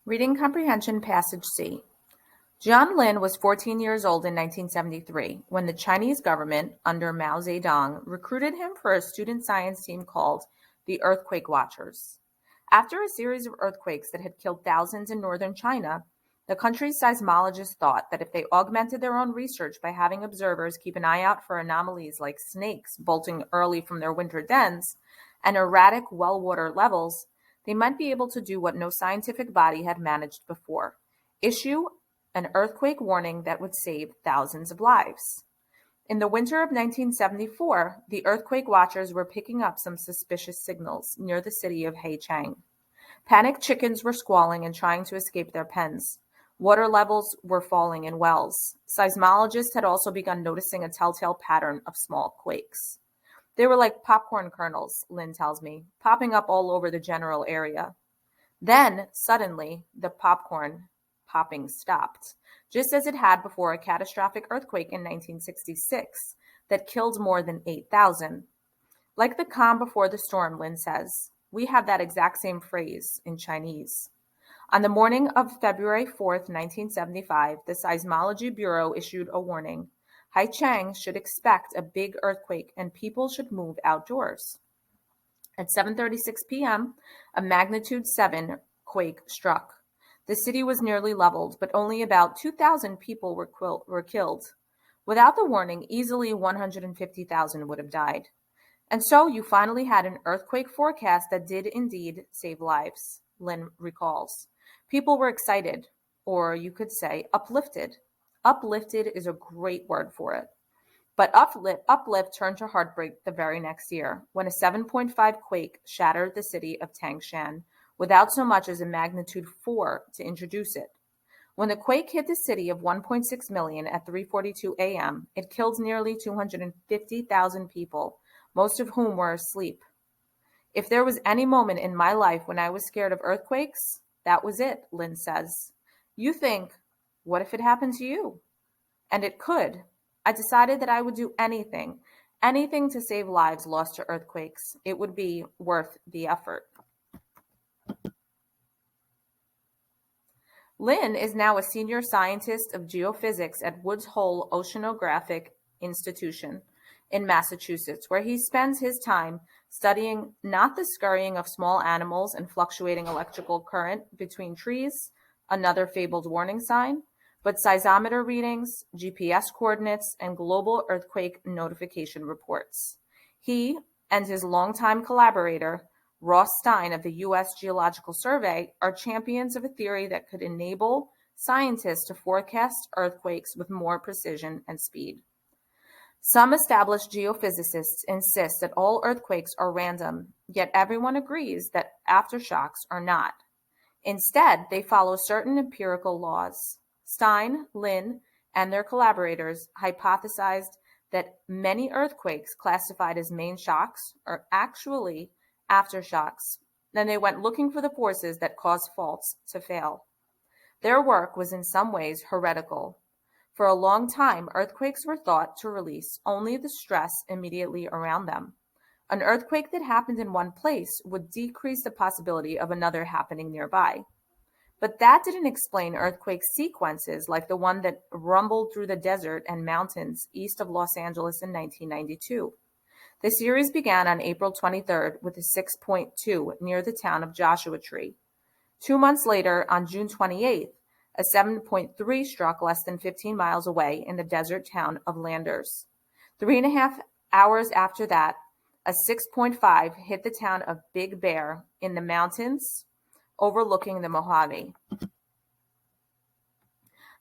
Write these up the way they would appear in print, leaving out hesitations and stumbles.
Reading Comprehension Passage C. Jian Lin was 14 years old in 1973 when the Chinese government, under Mao Zedong, recruited him for a student science team called the Earthquake Watchers. After a series of earthquakes that had killed thousands in northern China, the country's seismologists thought that if they augmented their own research by having observers keep an eye out for anomalies like snakes bolting early from their winter dens and erratic well water levels, they might be able to do what no scientific body had managed before: issue an earthquake warning that would save thousands of lives. In the winter of 1974, the earthquake watchers were picking up some suspicious signals near the city of Haichang. Panicked chickens were squalling and trying to escape their pens. Water levels were falling in wells. Seismologists had also begun noticing a telltale pattern of small quakes. They were like popcorn kernels, Lin tells me, popping up all over the general area. Then, suddenly, the popcorn popping stopped, just as it had before a catastrophic earthquake in 1966 that killed more than 8,000. Like the calm before the storm, Lin says. We have that exact same phrase in Chinese. On the morning of February 4th, 1975, the Seismology Bureau issued a warning. Haichang should expect a big earthquake and people should move outdoors. At 7:36 p.m., a magnitude 7 quake struck. The city was nearly leveled, but only about 2,000 people were killed. Without the warning, easily 150,000 would have died. And so you finally had an earthquake forecast that did indeed save lives, Lin recalls. People were excited, or you could say uplifted. Uplifted is a great word for it. But uplift turned to heartbreak the very next year, when a 7.5 quake shattered the city of Tangshan without so much as a magnitude 4 to introduce it. When the quake hit the city of 1.6 million at 3:42 a.m., it killed nearly 250,000 people, most of whom were asleep. If there was any moment in my life when I was scared of earthquakes, that was it, Lin says. You think, what if it happened to you? And it could. I decided that I would do anything to save lives lost to earthquakes. It would be worth the effort. Lin is now a senior scientist of geophysics at Woods Hole Oceanographic Institution in Massachusetts, where he spends his time studying not the scurrying of small animals and fluctuating electrical current between trees, another fabled warning sign, but seismometer readings, GPS coordinates, and global earthquake notification reports. He and his longtime collaborator, Ross Stein of the U.S. Geological Survey, are champions of a theory that could enable scientists to forecast earthquakes with more precision and speed. Some established geophysicists insist that all earthquakes are random, yet everyone agrees that aftershocks are not. Instead, they follow certain empirical laws. Stein, Lin, and their collaborators hypothesized that many earthquakes classified as main shocks are actually aftershocks. Then they went looking for the forces that cause faults to fail. Their work was in some ways heretical. For a long time, earthquakes were thought to release only the stress immediately around them. An earthquake that happened in one place would decrease the possibility of another happening nearby. But that didn't explain earthquake sequences like the one that rumbled through the desert and mountains east of Los Angeles in 1992. The series began on April 23rd with a 6.2 near the town of Joshua Tree. 2 months later, on June 28th, a 7.3 struck less than 15 miles away in the desert town of Landers. 3.5 hours after that, a 6.5 hit the town of Big Bear in the mountains overlooking the Mojave.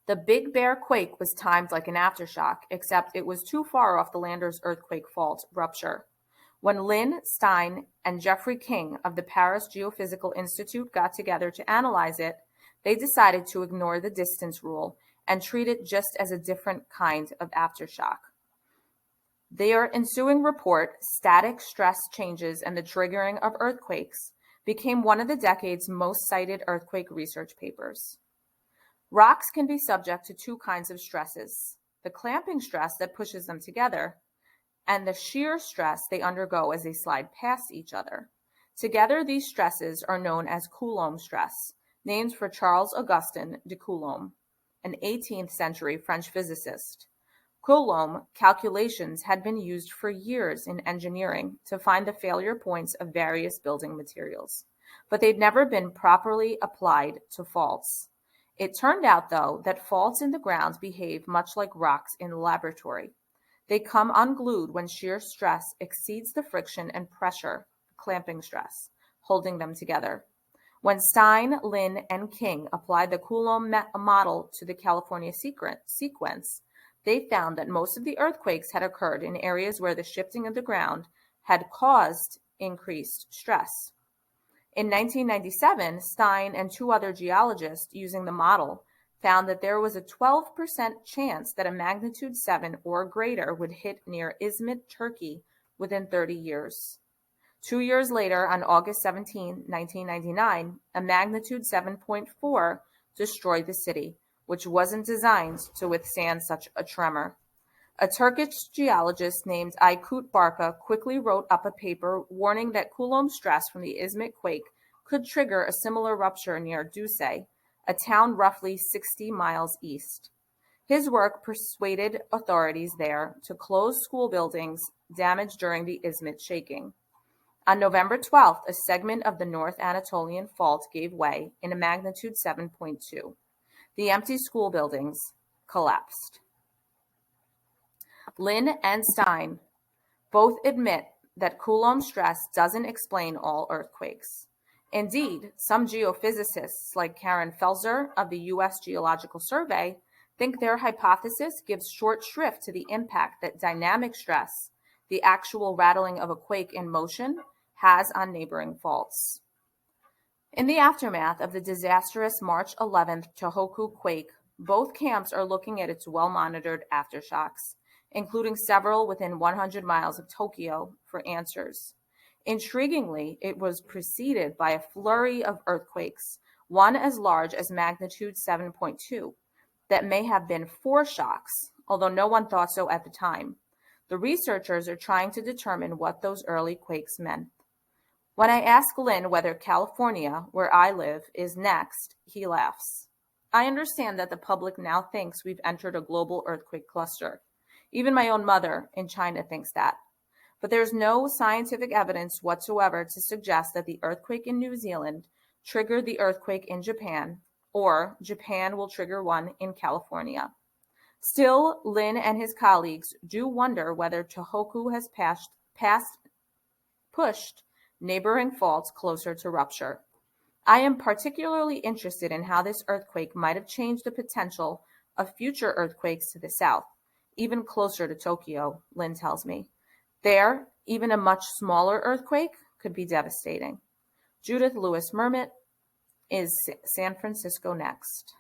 The Big Bear quake was timed like an aftershock, except it was too far off the Landers earthquake fault rupture. When Lin, Stein, and Jeffrey King of the Paris Geophysical Institute got together to analyze it, they decided to ignore the distance rule and treat it just as a different kind of aftershock. Their ensuing report, Static Stress Changes and the Triggering of Earthquakes, became one of the decade's most cited earthquake research papers. Rocks can be subject to two kinds of stresses: the clamping stress that pushes them together, and the shear stress they undergo as they slide past each other. Together, these stresses are known as Coulomb stress, named for Charles Augustin de Coulomb, an 18th century French physicist. Coulomb calculations had been used for years in engineering to find the failure points of various building materials, but they'd never been properly applied to faults. It turned out, though, that faults in the ground behave much like rocks in the laboratory. They come unglued when shear stress exceeds the friction and pressure, clamping stress, holding them together. When Stein, Lin, and King applied the Coulomb model to the California sequence, they found that most of the earthquakes had occurred in areas where the shifting of the ground had caused increased stress. In 1997, Stein and two other geologists using the model found that there was a 12% chance that a magnitude 7 or greater would hit near Izmit, Turkey, within 30 years. 2 years later, on August 17, 1999, a magnitude 7.4 destroyed the city, which wasn't designed to withstand such a tremor. A Turkish geologist named Aykut Barka quickly wrote up a paper warning that Coulomb stress from the Izmit quake could trigger a similar rupture near Düzce, a town roughly 60 miles east. His work persuaded authorities there to close school buildings damaged during the Izmit shaking. On November 12th, a segment of the North Anatolian Fault gave way in a magnitude 7.2. The empty school buildings collapsed. Lin and Stein both admit that Coulomb stress doesn't explain all earthquakes. Indeed, some geophysicists, like Karen Felser of the U.S. Geological Survey, think their hypothesis gives short shrift to the impact that dynamic stress, the actual rattling of a quake in motion, has on neighboring faults. In the aftermath of the disastrous March 11th Tohoku quake, both camps are looking at its well-monitored aftershocks, including several within 100 miles of Tokyo, for answers. Intriguingly, it was preceded by a flurry of earthquakes, one as large as magnitude 7.2, that may have been foreshocks, although no one thought so at the time. The researchers are trying to determine what those early quakes meant. When I ask Lin whether California, where I live, is next, he laughs. I understand that the public now thinks we've entered a global earthquake cluster. Even my own mother in China thinks that. But there's no scientific evidence whatsoever to suggest that the earthquake in New Zealand triggered the earthquake in Japan, or Japan will trigger one in California. Still, Lin and his colleagues do wonder whether Tohoku has pushed neighboring faults closer to rupture. I am particularly interested in how this earthquake might have changed the potential of future earthquakes to the south, even closer to Tokyo, Lin tells me. There, even a much smaller earthquake could be devastating. Judith Lewis Mermitt is San Francisco Next.